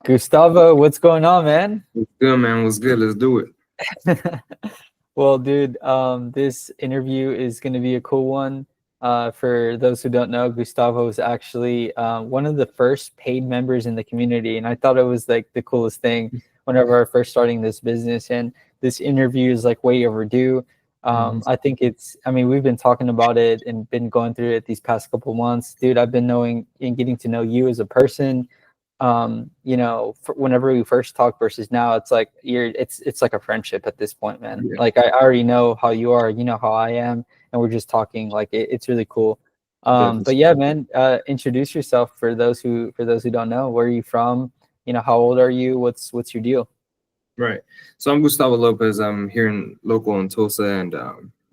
Gustavo, what's going on, man? What's good, man? What's good? Let's do it. Well, dude, this interview is going to be a cool one. For those who don't know, Gustavo is actually one of the first paid members in the community, and I thought it was like the coolest thing whenever I was first starting this business. And this interview is like way overdue. Mhm. I think I mean, we've been talking about it and been going through it these past couple months, dude. I've been knowing and getting to know you as a person. Whenever we first talked versus now, it's like it's like a friendship at this point, man. Yeah, Like I already know how you are, you know how I am, and we're just talking. Like it's really cool. But definitely. yeah, man, introduce yourself for those who don't know. Where are you from? How old are you? What's your deal? Right. So I'm Gustavo Lopez. I'm here in local in Tulsa, and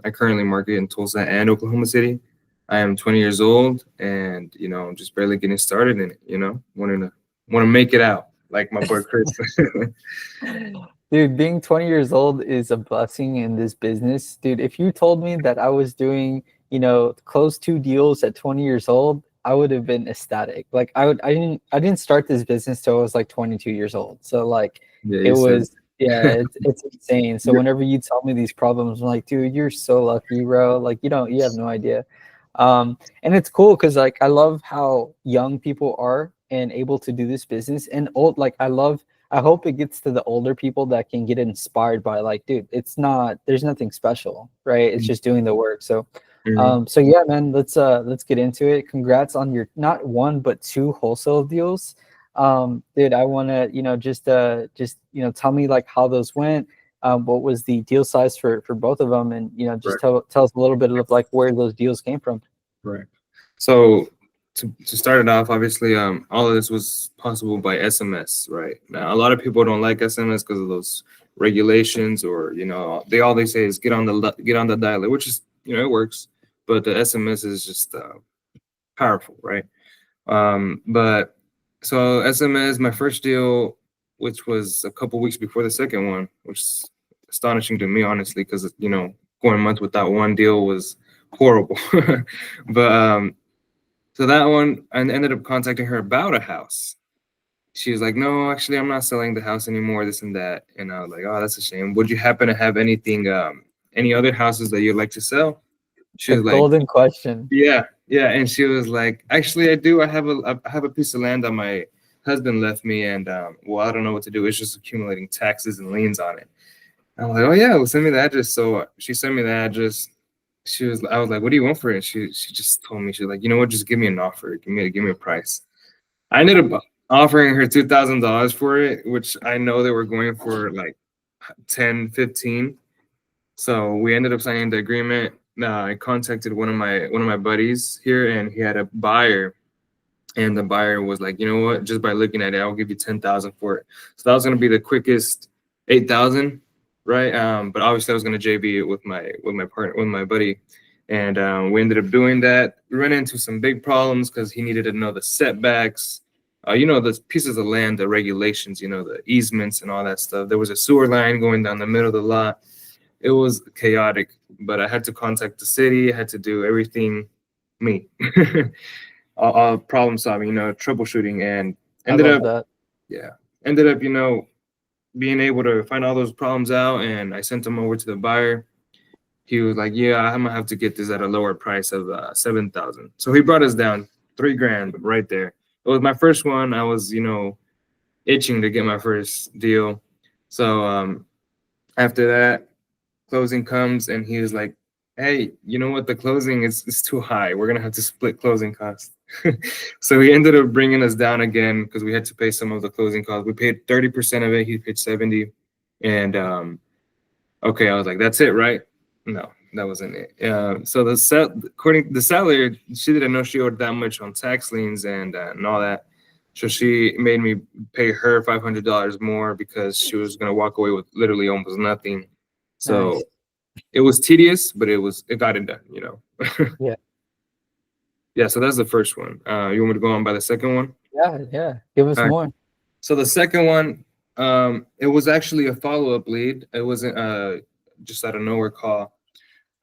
I currently market in Tulsa and Oklahoma City. I am 20 years old, and I'm just barely getting started in it. Want to make it out, like my boy Chris. Dude, being 20 years old is a blessing in this business. Dude, if you told me that I was doing, close two deals at 20 years old, I would have been ecstatic. Like I didn't start this business till I was like 22 years old. So like Yeah, it you said. was yeah, it's insane. So Yeah. whenever you tell me these problems, I'm like, dude, you're so lucky, bro. Like you have no idea. And it's cool because like I love how young people are and able to do this business and old like I hope it gets to the older people that can get inspired by like, dude, there's nothing special, right? It's just doing the work. So, Mhm. so yeah, man, let's get into it. Congrats on your not one but two wholesale deals. Dude, I want to, tell me like how those went. What was the deal size for both of them, and just Right. tell us a little bit of like where those deals came from. Right. So to start it off, obviously, all of this was possible by SMS. Right now, a lot of people don't like SMS because of those regulations, or they say is get on the dialer, which is it works, but the SMS is just powerful, right? But so SMS, my first deal, which was a couple weeks before the second one, which is astonishing to me, honestly, because going a month without one deal was horrible. But so that one, I ended up contacting her about a house. She was like, "No, actually, I'm not selling the house anymore. This and that." And I was like, "Oh, that's a shame. Would you happen to have any other houses that you'd like to sell?" She The was like, golden question. "Yeah, yeah." And she was like, "Actually, I do. I have a piece of land that my husband left me, and well, I don't know what to do. It's just accumulating taxes and liens on it." I'm like, "Oh yeah, well, send me the address." So she sent me the address. I was like, "What do you want for it?" She just told me, she's like, "You know what? Just give me an offer. Give me a price." I ended up offering her $2,000 for it, which I know they were going for like 10, 15. So we ended up signing the agreement. I contacted one of my buddies here, and he had a buyer, and the buyer was like, "You know what? Just by looking at it, I'll give you 10,000 for it." So that was gonna be the quickest 8,000, right? But obviously I was gonna JV it with my partner, with my buddy, and we ended up doing that. We ran into some big problems because he needed to know the setbacks, the pieces of land, the regulations, the easements and all that stuff. There was a sewer line going down the middle of the lot. It was chaotic, but I had to contact the city. I had to do everything me. Problem solving, troubleshooting, and I ended love up, that. yeah, ended up, being able to find all those problems out. And I sent them over to the buyer. He was like, "Yeah, I'm gonna have to get this at a lower price of 7,000." So he brought us down 3 grand right there. It was my first one. I was, itching to get my first deal. So after that, closing comes, and he was like, "Hey, you know what? The closing is too high. We're gonna have to split closing costs." So he ended up bringing us down again because we had to pay some of the closing costs. We paid 30% of it. He paid 70, and okay, I was like, "That's it, right?" No, that wasn't it. So according to the seller, she didn't know she owed that much on tax liens and all that. So she made me pay her $500 more because she was gonna walk away with literally almost nothing. So Nice. it was tedious, but it got it done. Yeah. Yeah, so that's the first one. You want me to go on by the second one? Yeah, yeah. Give us All right. more. So the second one, it was actually a follow-up lead. It wasn't just out of nowhere call.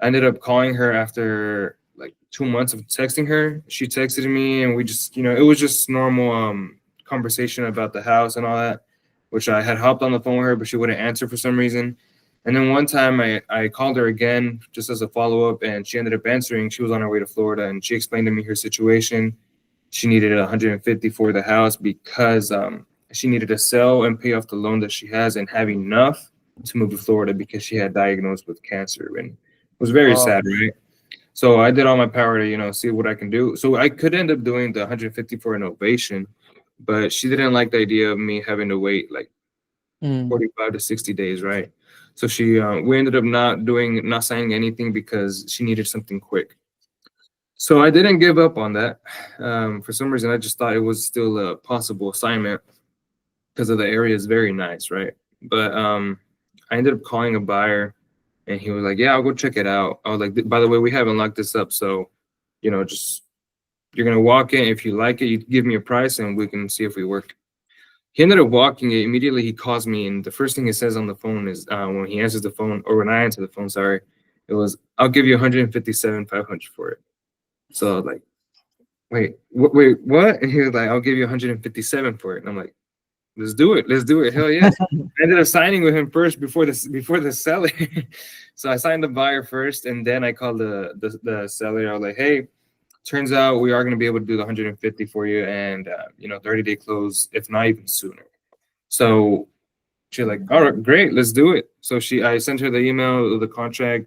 I ended up calling her after like 2 months of texting her. She texted me, and we just, it was just normal conversation about the house and all that, which I had hopped on the phone with her, but she wouldn't answer for some reason. And then one time I called her again just as a follow-up, and she ended up answering. She was on her way to Florida, and she explained to me her situation. She needed 150 for the house because she needed to sell and pay off the loan that she has and have enough to move to Florida because she had diagnosed with cancer, and it was very Oh, sad, right? So I did all my power to, see what I can do. So I could end up doing the 150 for an ovation, but she didn't like the idea of me having to wait like mm, 45 to 60 days, right? So we ended up not signing anything because she needed something quick. So I didn't give up on that. For some reason, I just thought it was still a possible assignment because of the area is very nice, right? But I ended up calling a buyer, and he was like, "Yeah, I'll go check it out." I was like, "By the way, we haven't locked this up, so just you're gonna walk in. If you like it, you give me a price, and we can see if we work." He ended up walking it. Immediately, he calls me, and the first thing he says on the phone is, when he answers the phone, or when I answer the phone, sorry, it was, "I'll give you 157,500 for it." So I was like, wait, what? And he was like, "I'll give you 157 for it." And I'm like, let's do it, hell yeah. I ended up signing with him first before the seller. So I signed the buyer first, and then I called the seller. I was like, "Hey, turns out we are going to be able to do the 150 for you, and 30-day close, if not even sooner." So she's like, "All right, great, let's do it." So I sent her the email of the contract.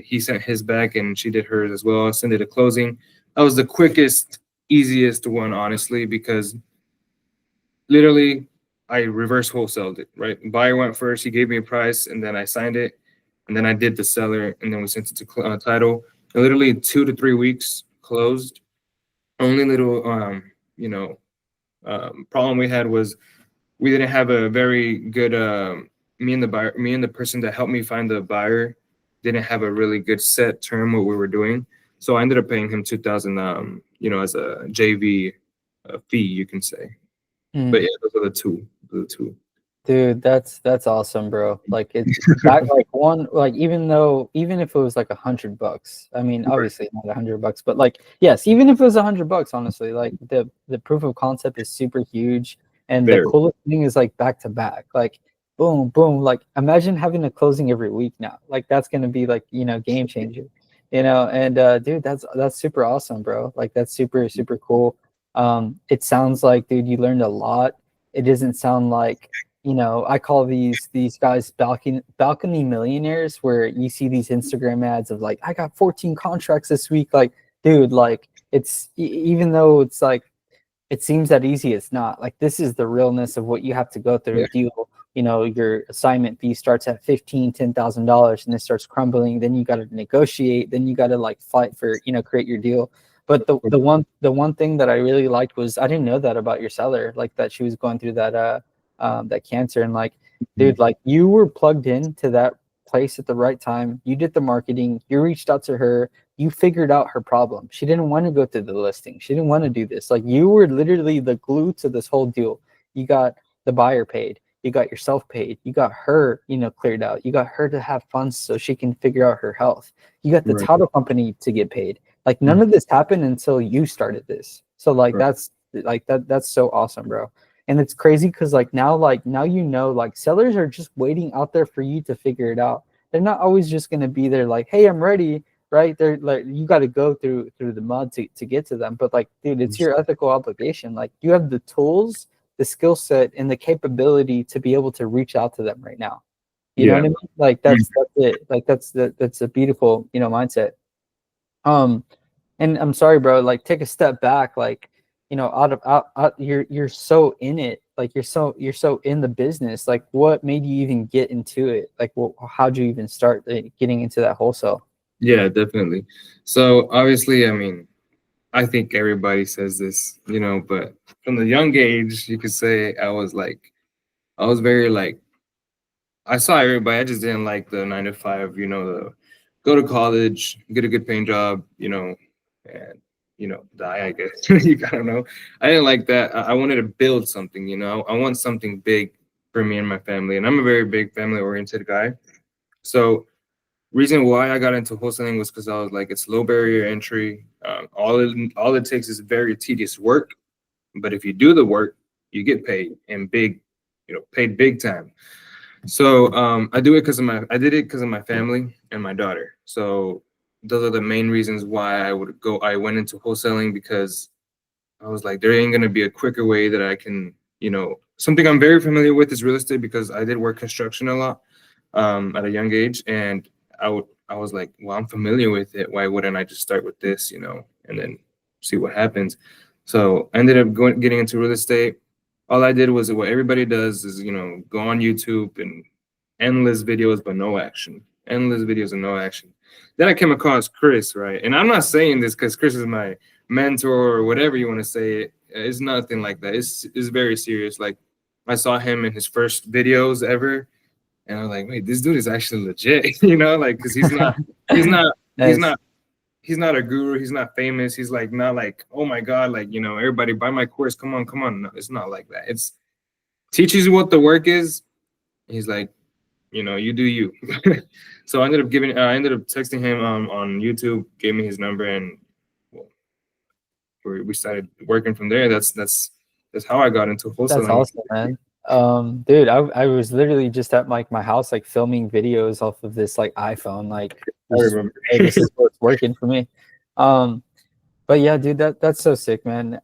He sent his back, and she did hers as well. I sent it to closing. That was the quickest, easiest one, honestly, because literally I reverse wholesaled it. Right, buyer went first. He gave me a price, and then I signed it, and then I did the seller, and then we sent it to title. And literally 2 to 3 weeks closed. Only little problem we had was we didn't have a very good me and the person that helped me find the buyer didn't have a really good set term what we were doing. So I ended up paying him 2,000 as a JV fee, you can say. But mm. yeah, those are the two. Dude, that's awesome, bro. Like it's back like one like even if it was like $100, I mean Right. obviously not $100, but like yes, even if it was $100, honestly, like the proof of concept is super huge, and the Very. coolest thing is like back to back, like boom, boom. Like imagine having a closing every week now. Like that's gonna be like game changer, And dude, that's super awesome, bro. Like that's super super cool. It sounds like dude, you learned a lot. It doesn't sound like I call these guys balcony millionaires, where you see these Instagram ads of like, I got 14 contracts this week. Like, dude, like even though it's like it seems that easy, it's not. Like this is the realness of what you have to go through Yeah. a deal. Your assignment fee starts at $10,000, and it starts crumbling. Then you got to negotiate. Then you got to like fight for create your deal. But the one thing that I really liked was I didn't know that about your seller, like that she was going through that cancer, and like, dude, like you were plugged in to that place at the right time. You did the marketing. You reached out to her. You figured out her problem. She didn't want to go through the listing. She didn't want to do this. Like you were literally the glue to this whole deal. You got the buyer paid. You got yourself paid. You got her, cleared out. You got her to have funds so she can figure out her health. You got the Right. title company to get paid. Like none Mhm. of this happened until you started this. So like Right. that's so awesome, bro. And it's crazy because like now like sellers are just waiting out there for you to figure it out. They're not always just gonna be there like, hey, I'm ready, right? They're like, you got to go through the mud to get to them. But like, dude, it's your ethical obligation. Like you have the tools, the skill set, and the capability to be able to reach out to them right now. You know Yeah. what I mean? Like that's it. Like that's a beautiful mindset. Um, and I'm sorry, bro. Like, take a step back. Like, you're so in it. Like, you're so in the business. Like, what made you even get into it? Like, how'd you even start getting into that wholesale? Yeah, definitely. So obviously, I mean, I think everybody says this, but from the young age, you could say I was very like, I saw everybody. I just didn't like the 9 to 5, the go to college, get a good paying job, and, die, I guess. I don't know. I didn't like that. I wanted to build something, I want something big for me and my family. And I'm a very big family oriented guy. So, reason why I got into wholesaling was because I was like, it's low barrier entry. All it takes is very tedious work, But if you do the work, you get paid and big, paid big time. So I do it because of I did it because of my family and my daughter. So those are the main reasons why I went into wholesaling, because I was like, there ain't gonna be a quicker way that I can, something I'm very familiar with is real estate, because I did work construction a lot at a young age, and I was like, well, I'm familiar with it. Why wouldn't I just start with this, and then see what happens? So I ended up getting into real estate. All I did was what everybody does is, go on YouTube and endless videos, but no action. Endless videos and no action. Then I came across Chris, right? And I'm not saying this because Chris is my mentor or whatever you want to say. It's nothing like that. It's very serious. Like, I saw him in his first videos ever, and I was like, wait, this dude is actually legit, like, because he's not he's Nice. not he's not a guru, he's not famous, he's like not like, oh my god, like, everybody buy my course, come on, come on. No, it's not like that. It's teaches you what the work is. He's like, you do you. So I ended up texting him on YouTube, gave me his number, and well, we started working from there. That's how I got into That's wholesaling. awesome, man. Dude, I was literally just at like my house, like filming videos off of this like iPhone, like I just, remember. hey, this is what's working for me. Um, but yeah, dude, that's so sick, man.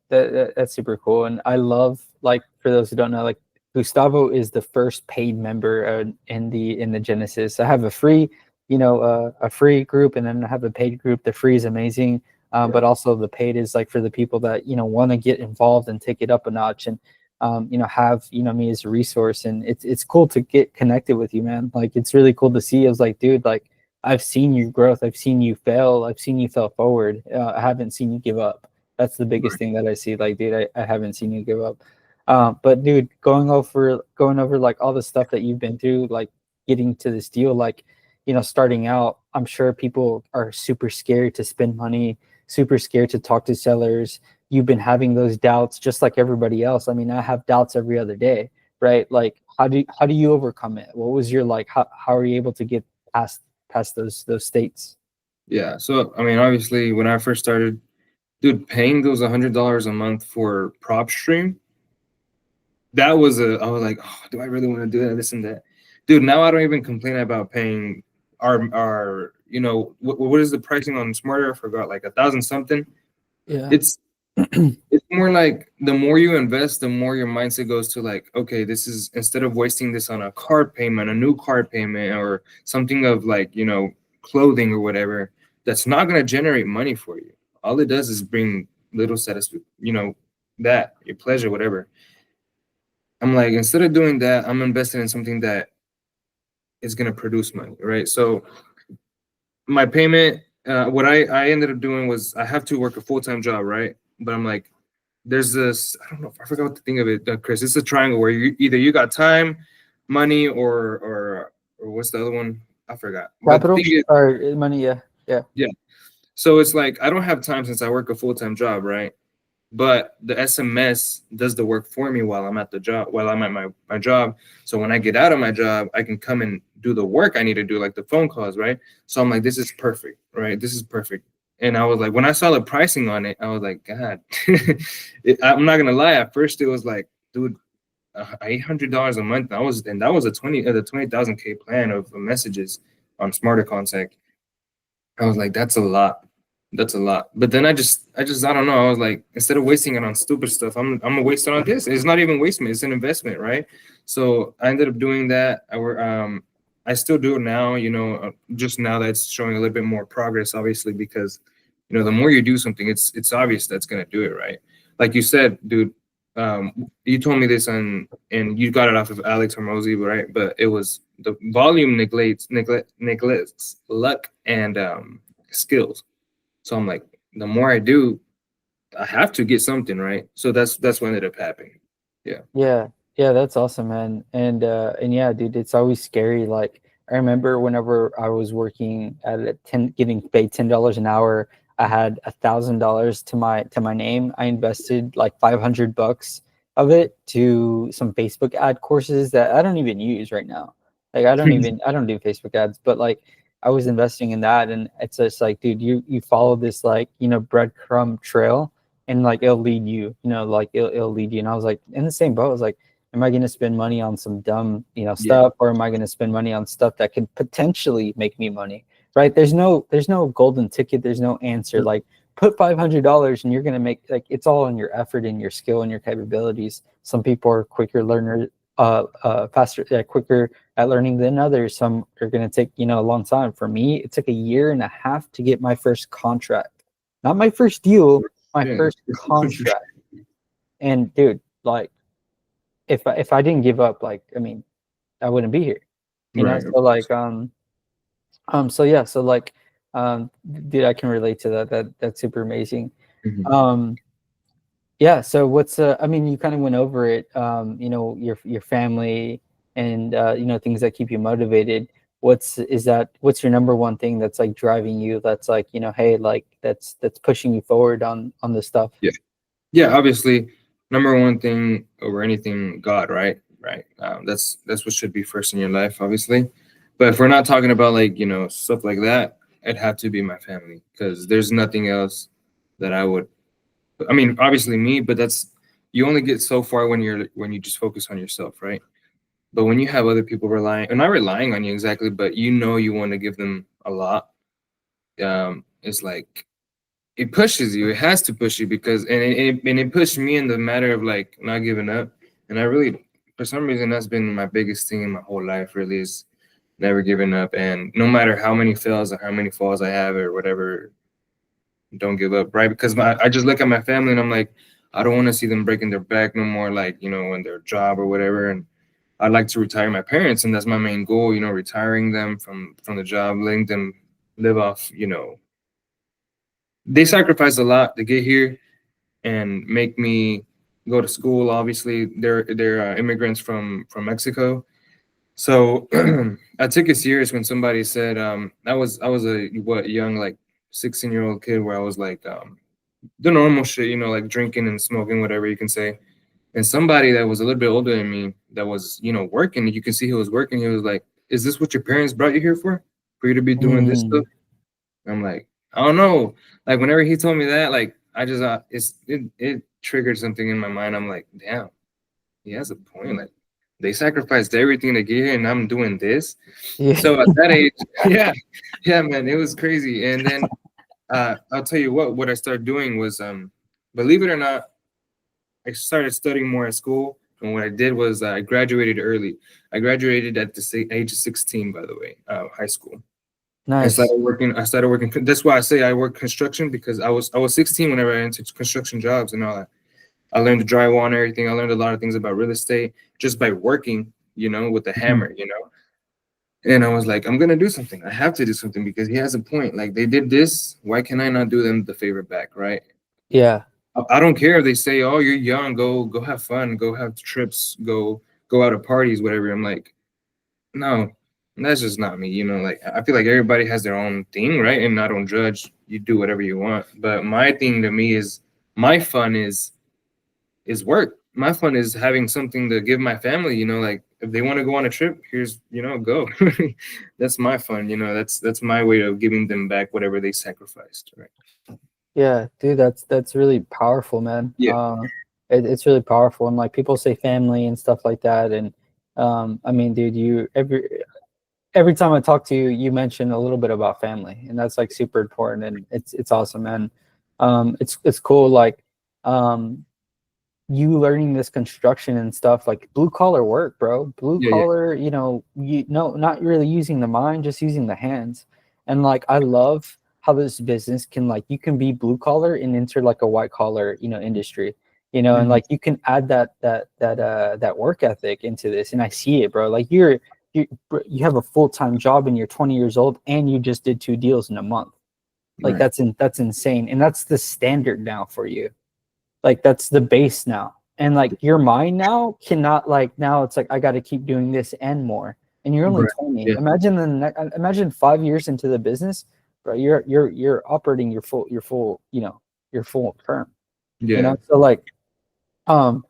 That's super cool, and I love, like, for those who don't know, like, Gustavo is the first paid member in the Genesis. I have a free, a free group, and then I have a paid group. The free is amazing, but also the paid is like for the people that want to get involved and take it up a notch, and have me as a resource. And it's cool to get connected with you, man. Like, it's really cool to see. I was like, dude, like, I've seen your growth. I've seen you fail. I've seen you fail forward. I haven't seen you give up. That's the biggest thing that I see. Like, dude, I haven't seen you give up. But dude, going over like all the stuff that you've been through, like getting to this deal, like, starting out, I'm sure people are super scared to spend money, super scared to talk to sellers. You've been having those doubts just like everybody else. I mean, I have doubts every other day, right? Like, how do you overcome it? What was your, like, how are you able to get past those states? Yeah. So I mean, obviously, when I first started, dude, paying those $100 a month for PropStream, I was like, oh, do I really want to do that? This and that, dude. Now I don't even complain about paying our what is the pricing on Smarter? I forgot, like 1,000 something. Yeah. It's it's more like the more you invest, the more your mindset goes to like, okay, this is, instead of wasting this on a card payment, a new card payment, or something of like, clothing or whatever, that's not going to generate money for you. All it does is bring little satisfaction, that your pleasure, whatever. I'm like, instead of doing that, I'm investing in something that is going to produce money, right? So my payment, what I ended up doing was, I have to work a full-time job, right? But I'm like, there's this, I don't know, I forgot what to think of it, Chris. It's a triangle where you got time, money, or what's the other one? I forgot. But the Capital thing is, or money? Yeah, yeah, yeah. So it's like, I don't have time since I work a full-time job, right? But the SMS does the work for me while I'm at the job, while I'm at my job. So when I get out of my job, I can come and do the work I need to do, like the phone calls, right? So I'm like, this is perfect, right? This is perfect. And I was like, when I saw the pricing on it, I was like, God, I'm not gonna lie. At first, it was like, dude, $800 a month. That was a 20,000 K plan of messages on Smarter Contact. I was like, that's a lot. That's a lot. But then I don't know. I was like, instead of wasting it on stupid stuff, I'm gonna waste it on this. It's not even wasting, it's an investment, right? So I ended up doing that. I still do it now, just now that's showing a little bit more progress, obviously, because the more you do something, it's obvious that's gonna do it, right? Like you said, dude, you told me this and you got it off of Alex Hormozy, right? But it was the volume neglects luck and skills. So I'm like, the more I do, I have to get something, right? So that's what ended up happening. Yeah. yeah, yeah. That's awesome, man. And yeah, dude, it's always scary. Like, I remember whenever I was working at getting paid $10 an hour, I had $1,000 to my name. I invested like $500 of it to some Facebook ad courses that I don't even use right now. Like, I don't do Facebook ads, but like, I was investing in that, and it's just like, dude, you follow this, like, breadcrumb trail, and like it'll lead you, like it'll lead you. And I was like in the same boat. I was like, am I going to spend money on some dumb, Yeah. stuff, or am I going to spend money on stuff that could potentially make me money? Right? There's no golden ticket. There's no answer. Like put $500 and you're going to make, like, it's all in your effort and your skill and your capabilities. Some people are quicker learners, faster, quicker at learning than others. Some are going to take, a long time. For me, it took a year and a half to get my first contract, not my first deal, my Yeah. first contract. And dude, like, if I didn't give up, like, I mean, I wouldn't be here, Right. So like, so yeah, so like, dude, I can relate to that. That's super amazing. Mhm. Um, yeah. So what's, I mean, you kind of went over it. Your family and things that keep you motivated. What's your number one thing that's like driving you? That's like, hey, like that's pushing you forward on this stuff. Yeah. Yeah. Obviously, number one thing over anything, God, right? Right. That's what should be first in your life, obviously. But if we're not talking about like, stuff like that, it'd have to be my family because there's nothing else that I would. I mean, obviously me, but that's you only get so far when you just focus on yourself, right? But when you have other people relying, or not relying on you exactly, but you want to give them a lot, it's like it pushes you. It has to push you because and it pushed me in the matter of like not giving up. And I really, for some reason, that's been my biggest thing in my whole life. Really, is never giving up. And no matter how many fails or how many falls I have or whatever, don't give up, right? Because I just look at my family and I'm like, I don't want to see them breaking their back no more, like in their job or whatever. And I'd like to retire my parents, and that's my main goal. Retiring them from the job, letting them live off. They sacrificed a lot to get here and make me go to school. Obviously, they're immigrants from Mexico, so I took it serious when somebody said I was a young like 16-year-old kid where I was like the normal shit, like drinking and smoking, whatever you can say. And somebody that was a little bit older than me that was working, you can see he was working. He was like, "Is this what your parents brought you here for you to be doing this stuff?" Mm, I'm like, I don't know. Like whenever he told me that, like I just it triggered something in my mind. I'm like, damn, he has a point. Like they sacrificed everything to get here, and I'm doing this. yeah. So at that age, yeah, yeah, man, it was crazy. And then I'll tell you what I started doing was believe it or not, I started studying more at school. And what I did was I graduated early. I graduated at the age of 16, by the way, high school. I Nice. started working. I started working. That's why I say I work construction because I was 16 whenever I entered construction jobs and all that. I learned the drywall and everything. I learned a lot of things about real estate just by working, with the Mhm. hammer. And I was like, I'm gonna do something. I have to do something because he has a point. Like they did this, why can I not do them the favor back, right? Yeah. I don't care if they say, "Oh, you're young. Go have fun. Go have trips. Go out to parties, whatever." I'm like, no, that's just not me. Like I feel like everybody has their own thing, right? And I don't judge. You do whatever you want. But my thing to me is my fun is work. My fun is having something to give my family. Like if they want to go on a trip, here's go. That's my fun. That's my way of giving them back whatever they sacrificed, right? Yeah, dude, that's really powerful, man. Yeah. It's really powerful, and like people say family and stuff like that, and I mean, dude, every time I talk to you, you mention a little bit about family, and that's like super important, and it's awesome, man. It's cool, like, um, you learning this construction and stuff, like blue collar work, bro. Blue Yeah. Yeah. collar, not really using the mind, just using the hands. And like I love how this business can, like, you can be blue collar and enter like a white collar, industry, and Mhm. like you can add that work ethic into this. And I see it, bro. Like you have a full-time job and you're 20 years old and you just did 2 deals in a month. Like Right. that's insane. And that's the standard now for you. Like that's the base now. And like your mind now cannot, like, now it's like I got to keep doing this and more. And you're only Right. 20. Yeah. Imagine 5 years into the business, bro. You're operating your full term. Yeah. So like, um,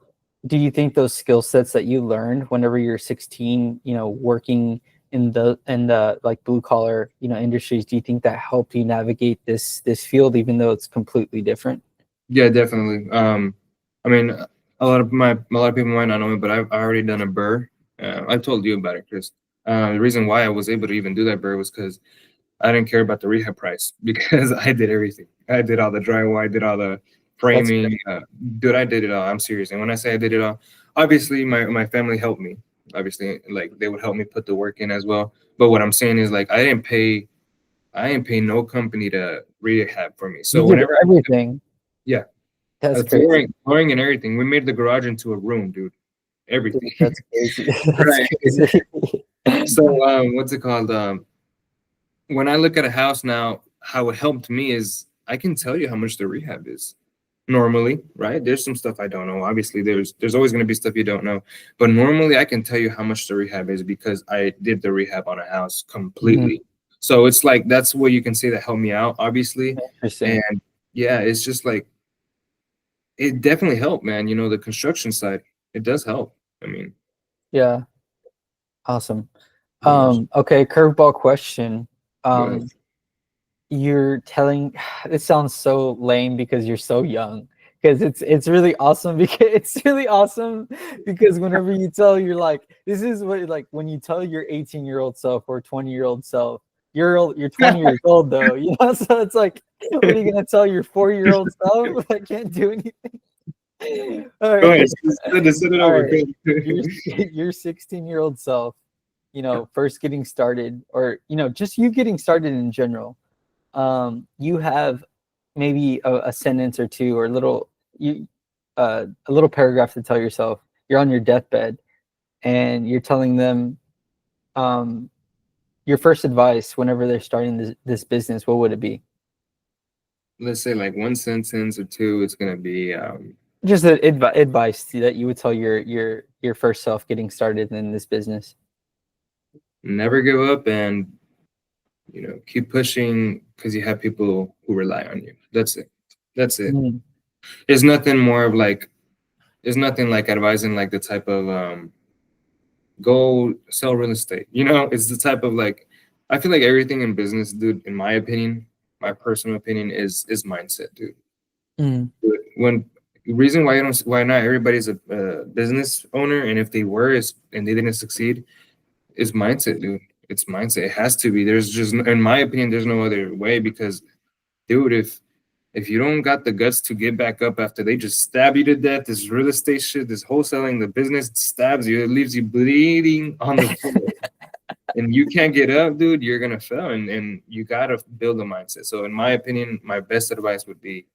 do you think those skill sets that you learned whenever you're 16, working in the like blue collar, industries, do you think that helped you navigate this field, even though it's completely different? Yeah, definitely. I mean, a lot of people might not know me, but I've already done a burr. I told you about it, Chris. The reason why I was able to even do that burr was because I didn't care about the rehab price because I did everything. I did all the drywall, I did all the That's framing. Dude, I did it all. I'm serious. And when I say I did it all, obviously my family helped me. Obviously, like they would help me put the work in as well. But what I'm saying is like I didn't pay no company to rehab for me. you So did whenever everything. yeah, That's crazy. flooring and everything. We made the garage into a room, dude. Dude, Everything. that's crazy. That's Right. crazy. So what's it called? When I look at a house now, how it helped me is I can tell you how much the rehab is normally, right? There's some stuff I don't know. Obviously, there's always going to be stuff you don't know, but normally I can tell you how much the rehab is because I did the rehab on a house Mhm. completely. So it's like that's what you can say that helped me out, obviously. Interesting. And yeah, it's just like it definitely helped, man. You know, the construction side, it does help. I mean, Yeah. Awesome. yeah, Okay, curveball question. but Um, you're telling this sounds so lame because you're so young. Because it's really awesome because it's really awesome because whenever you tell you're like this is what like when you tell your 18-year-old self or 20-year-old self you're 20 years old though, you know, so it's like what are you gonna tell your 4-year-old self that can't do anything? All go right. ahead, send it All over. right, your 16-year-old self, you know, first getting started, or you know, just you getting started in general. You have maybe a sentence or two, or a little paragraph to tell yourself. You're on your deathbed, and you're telling them um, your first advice whenever they're starting this business. What would it be? Let's say like one sentence or two. It's gonna be Just advice that you would tell your first self getting started in this business. never give up and keep pushing because you have people who rely on you. That's it. That's it. Mm, There's nothing more of like there's nothing like advising like the type of go sell real estate. It's the type of like I feel like everything in business, dude, in my opinion, my personal opinion is mindset, dude. mm, When reason why not everybody's a business owner, and if they were and they didn't succeed, is mindset, dude. It's mindset. It has to be. There's just, in my opinion, there's no other way because, dude, if you don't got the guts to get back up after they just stab you to death, this real estate shit, this wholesaling, the business stabs you, it leaves you bleeding on the floor, and you can't get up, dude, you're gonna fail, and you gotta build a mindset. So, in my opinion, my best advice would be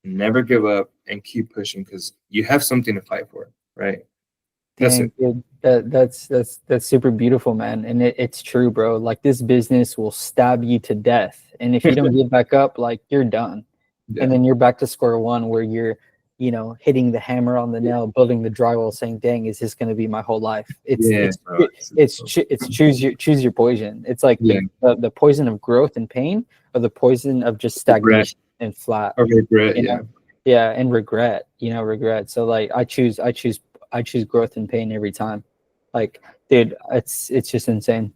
never give up and keep pushing because you have something to fight for, right? That's dang, it. dude, that's super beautiful, man, and it's true, bro. Like this business will stab you to death, and if you don't get back up, like you're done, and Yeah. then you're back to square one where you're, you know, hitting the hammer on the nail, building the drywall, saying, "Dang, is this going to be my whole life?" It's Yeah, it's bro. it's choose your poison. It's like Yeah, the poison of growth and pain, or the poison of just regret stagnation and flat. or regret. You Yeah, know, yeah, and regret. You know, regret. So like, I choose growth and pain every time. Like, dude, it's just insane.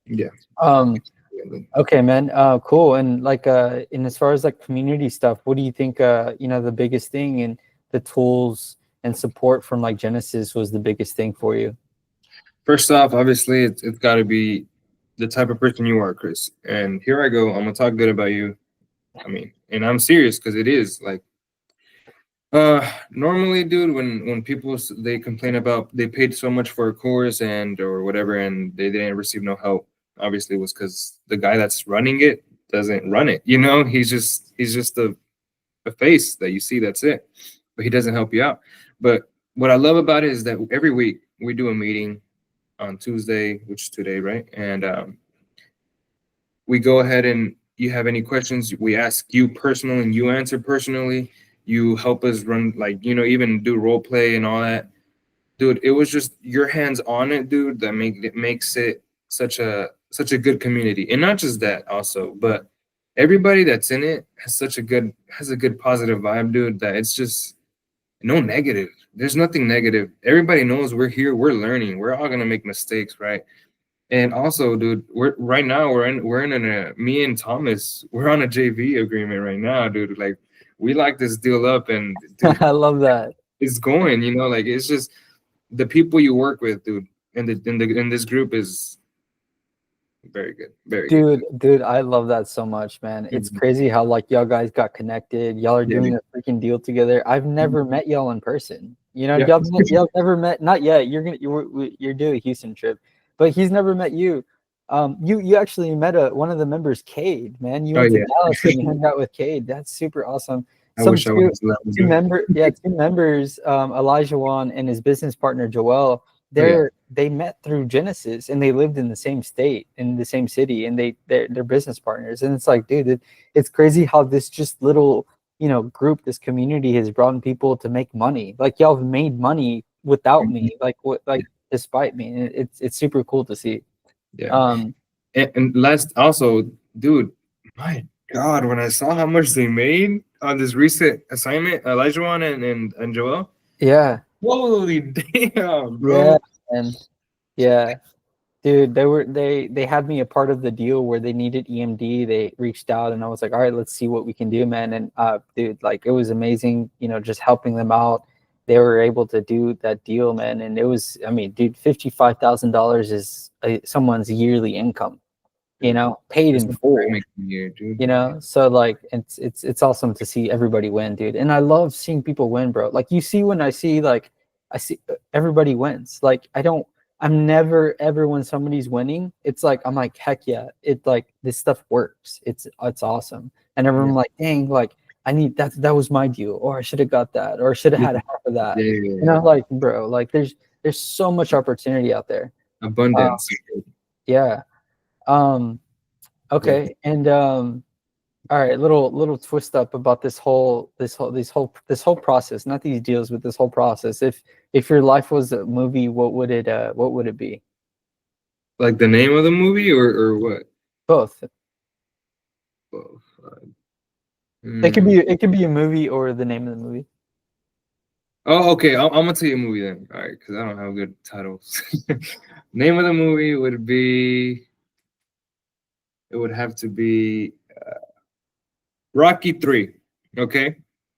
yeah. Um, Definitely. Okay, man. Cool. And like, and as far as like community stuff, what do you think? You know, the biggest thing and the tools and support from like Genesis was the biggest thing for you. First off, obviously, it's got to be the type of person you are, Chris. And here I go. I'm gonna talk good about you. I mean, and I'm serious because it is like, normally, dude, when people they complain about they paid so much for a course and or whatever, and they didn't receive no help. Obviously, it was because the guy that's running it doesn't run it. He's just a face that you see. That's it. But he doesn't help you out. But what I love about it is that every week we do a meeting on Tuesday, which is today, right? And we go ahead and you have any questions, we ask you personally and you answer personally. You help us run, like, even do role play and all that. Dude, it was just your hands on it, dude, that makes it such a good community. And not just that also, but everybody that's in it has a good positive vibe, dude, that it's just no negative. There's nothing negative. Everybody knows we're here, we're learning, we're all gonna make mistakes, right? And also, dude, we're right now we're in me and Thomas, we're on a JV agreement right now, dude. Like we locked this deal up, and dude, I love that. it's going. Like it's just the people you work with, dude, in this group is very good, very good. Dude, I love that so much, man. It's Mhm. crazy how like y'all guys got connected. Y'all are Yeah, doing dude. a freaking deal together. I've Mhm. never met y'all in person. You know, Yeah, y'all never met. Not yet. You're doing a Houston trip, but he's never met you. You actually met one of the members, Cade. Man, you oh went to yeah. Dallas and you hung out with Cade. That's super awesome. I Some wish I two went to let them two do it. member yeah two members, Elijah Wan and his business partner Joel. Oh yeah. They met through Genesis and they lived in the same state in the same city and they're business partners and it's like dude it's crazy how this just little group, this community has brought in people to make money. Like y'all have made money without Mhm. me, like what, like despite me. And it's super cool to see. Yeah. um And last also, dude, my God, when I saw how much they made on this recent assignment, Elijah one and Joel, yeah, holy damn, yeah, bro. and yeah. Dude, they had me a part of the deal where they needed EMD. They reached out and I was like, all right, let's see what we can do, man. And dude, like it was amazing, just helping them out. They were able to do that deal, man. And it was, I mean, dude, $55,000 is someone's yearly income, Dude, paid that's in what I full. make a year, dude. So like it's awesome to see everybody win, dude. And I love seeing people win, bro. Like you see when I see everybody wins. Like I'm never ever when somebody's winning, it's like I'm like heck yeah, it like this stuff works. It's awesome. And Yeah, everyone like dang, like I need that was my deal, or I should have got that, or I should have yeah, had half of that. yeah. Like bro, like there's so much opportunity out there. Uh, Abundance. yeah. Um Yeah. okay. And all right, little twist up about this whole process, not these deals, but this whole process. If your life was a movie, what would it be? Like the name of the movie or what? Both. Oh, It could mm. be it could be a movie or the name of the movie. Oh, okay. I'm gonna tell you a movie then. All right, because I don't have good titles. Name of the movie would be. It would have to be Rocky 3. Okay.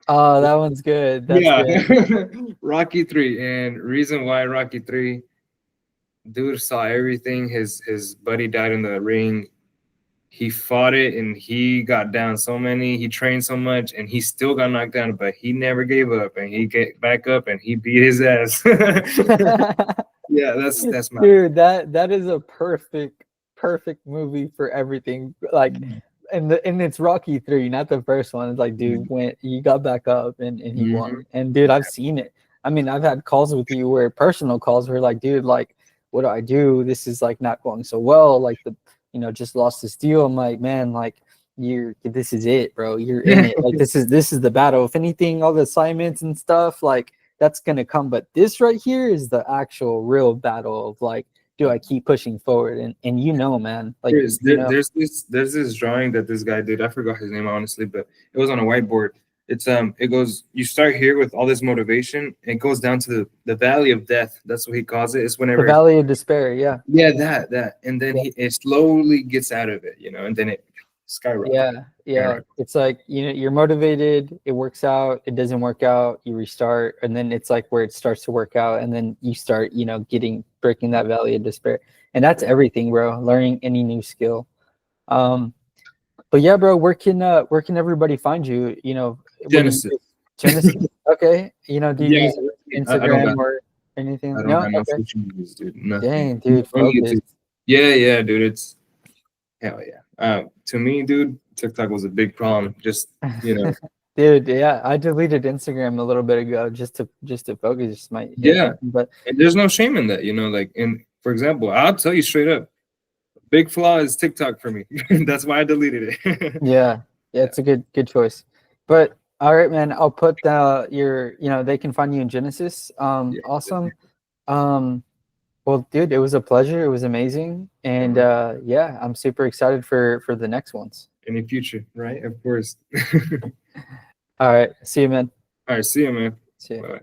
Oh, that one's good. That's Yeah. good. Rocky 3. And reason why Rocky 3, dude saw everything. His buddy died in the ring. He fought it and he got down so many. He trained so much and he still got knocked down, but he never gave up and he get back up and he beat his ass. Yeah, that's my Dude, that is a perfect movie for everything. Like, and it's Rocky 3, not the first one. It's like, dude, when you got back up and he Mhm. won. And dude, I've seen it. I mean, I've had calls with you where personal calls where like, dude, like, what do I do? This is like not going so well. Like just lost this deal. I'm like, man, like this is it, bro. You're in it. Like this is the battle. If anything, all the assignments and stuff, like that's gonna come. But this right here is the actual real battle of like, do I keep pushing forward? And man, like There's this drawing that this guy did. I forgot his name honestly, but it was on a whiteboard. It goes, you start here with all this motivation, it goes down to the valley of death. That's what he calls it. It's the whenever, valley of despair. Yeah. yeah, that, and then Yeah. it slowly gets out of it, and then it skyrockets. Yeah. It's like, you're motivated, it works out, it doesn't work out, you restart, and then it's like where it starts to work out, and then you start, breaking that valley of despair. And that's everything, bro. Learning any new skill. Um, but yeah, bro, where can everybody find you? What do you Genesis. use? Genesis? Okay. Do you Yeah, use I don't Instagram got or anything? I don't No? got no Okay. social medias, dude. Nothing. Dang, dude, Only focus. YouTube. Yeah, dude. It's hell yeah. To me, dude, TikTok was a big problem. Just Dude, yeah, I deleted Instagram a little bit ago just to focus my yeah. attention. But And there's no shame in that, like, and for example, I'll tell you straight up, big flaw is TikTok for me. That's why I deleted it. yeah, Yeah, it's a good choice. But all right, man, I'll put they can find you in Genesis. yeah. Awesome. Um, well, dude, it was a pleasure. It was amazing, and yeah, I'm super excited for the next ones. In the future, right? Of course. All right, see you, man. All right, see you, man. See you. Bye.